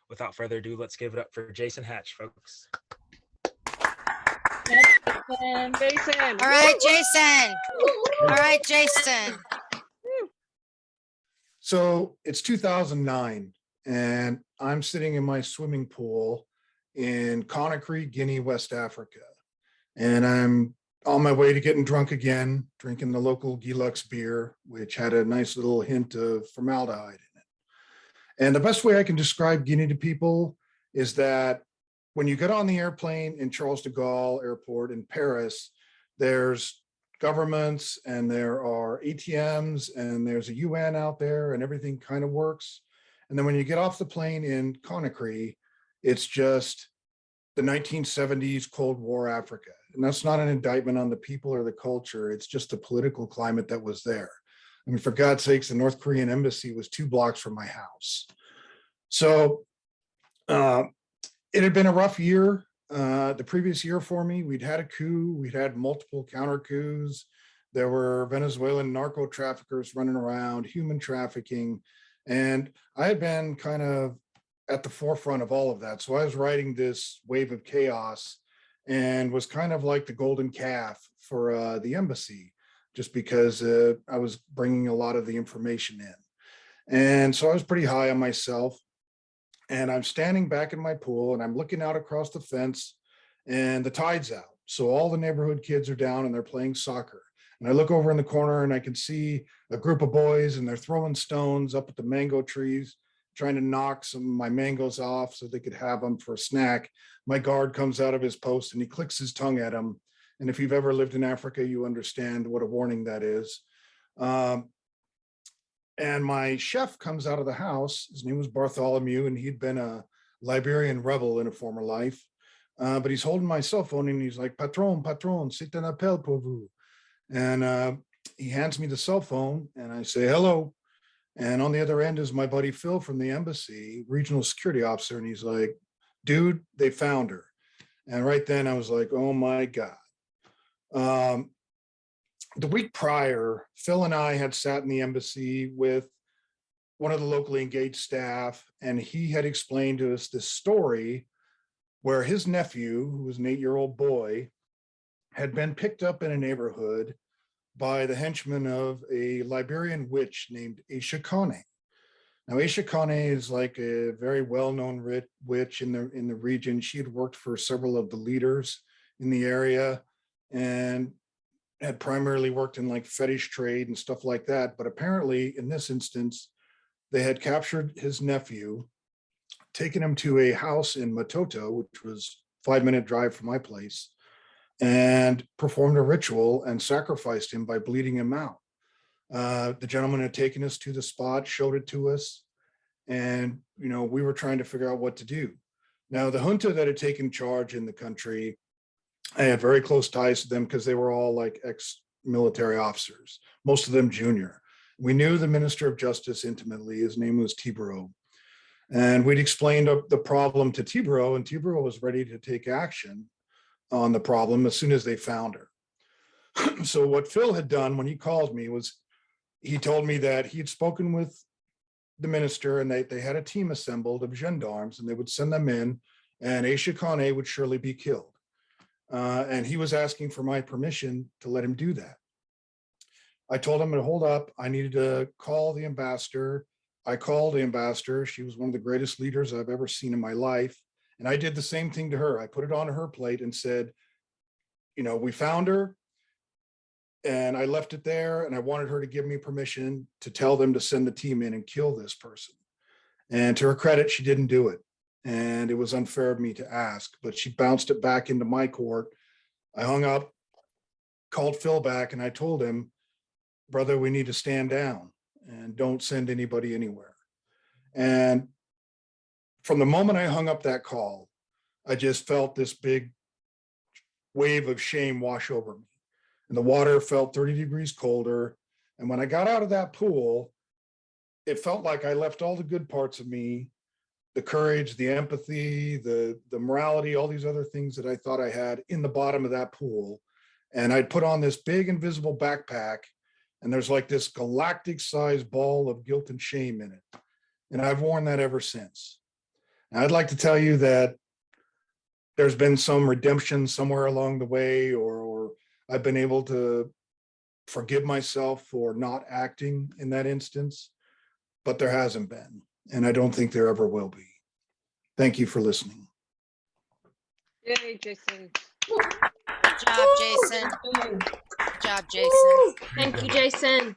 without further ado, let's give it up for Jason Hatch, folks. Jason. All right, Jason. All right, Jason. So it's 2009, and I'm sitting in my swimming pool in Conakry, Guinea, West Africa. And I'm on my way to getting drunk again, drinking the local Gilux beer, which had a nice little hint of formaldehyde in it. And the best way I can describe Guinea to people is that when you get on the airplane in Charles de Gaulle Airport in Paris, there's governments and there are ATMs and there's a UN out there and everything kind of works. And then when you get off the plane in Conakry, it's just the 1970s Cold War Africa. And that's not an indictment on the people or the culture. It's just the political climate that was there. I mean, for God's sakes, the North Korean embassy was 2 blocks from my house. So it had been a rough year. The previous year for me, we'd had a coup, we'd had multiple counter coups. There were Venezuelan narco traffickers running around, human trafficking. And I had been kind of at the forefront of all of that. So I was riding this wave of chaos and was kind of like the golden calf for the embassy, just because I was bringing a lot of the information in. And so I was pretty high on myself. And I'm standing back in my pool and I'm looking out across the fence and the tide's out. So all the neighborhood kids are down and they're playing soccer. And I look over in the corner and I can see a group of boys and they're throwing stones up at the mango trees, trying to knock some of my mangoes off so they could have them for a snack. My guard comes out of his post and he clicks his tongue at them. And if you've ever lived in Africa, you understand what a warning that is. And my chef comes out of the house. His name was Bartholomew, and he'd been a Liberian rebel in a former life. But he's holding my cell phone and he's like, Patron, c'est un appel pour vous. And he hands me the cell phone and I say, hello. And on the other end is my buddy Phil from the embassy, regional security officer. And he's like, dude, they found her. And right then I was like, oh my God. The week prior, Phil and I had sat in the embassy with one of the locally engaged staff, and he had explained to us this story where his nephew, who was an 8-year-old boy, had been picked up in a neighborhood by the henchmen of a Liberian witch named Aisha Kane. Now, Aisha Kane is like a very well-known witch in the region. She had worked for several of the leaders in the area and had primarily worked in like fetish trade and stuff like that. But apparently in this instance, they had captured his nephew, taken him to a house in Matoto, which was a 5-minute drive from my place, and performed a ritual and sacrificed him by bleeding him out. The gentleman had taken us to the spot, showed it to us, and we were trying to figure out what to do. Now, the junta that had taken charge in the country, I had very close ties to them because they were all like ex-military officers, most of them junior. We knew the Minister of Justice intimately. His name was Tibero. And we'd explained the problem to Tibero, and Tibero was ready to take action on the problem as soon as they found her. So what Phil had done when he called me was he told me that he had spoken with the minister and they had a team assembled of gendarmes and they would send them in and Aisha Kane would surely be killed. And he was asking for my permission to let him do that. I told him to hold up. I needed to call the ambassador. I called the ambassador. She was one of the greatest leaders I've ever seen in my life. And I did the same thing to her. I put it on her plate and said, we found her and I left it there. And I wanted her to give me permission to tell them to send the team in and kill this person. And to her credit, she didn't do it. And it was unfair of me to ask, but she bounced it back into my court. I hung up, called Phil back, and I told him, brother, we need to stand down and don't send anybody anywhere. And from the moment I hung up that call, I just felt this big wave of shame wash over me. And the water felt 30 degrees colder. And when I got out of that pool, it felt like I left all the good parts of me, the courage, the empathy, the morality, all these other things that I thought I had in the bottom of that pool. And I'd put on this big invisible backpack, and there's like this galactic sized ball of guilt and shame in it. And I've worn that ever since. Now, I'd like to tell you that there's been some redemption somewhere along the way, or I've been able to forgive myself for not acting in that instance, but there hasn't been, and I don't think there ever will be. Thank you for listening. Yay, Jason. Good job, Jason. Good job, Jason. Thank you, Jason.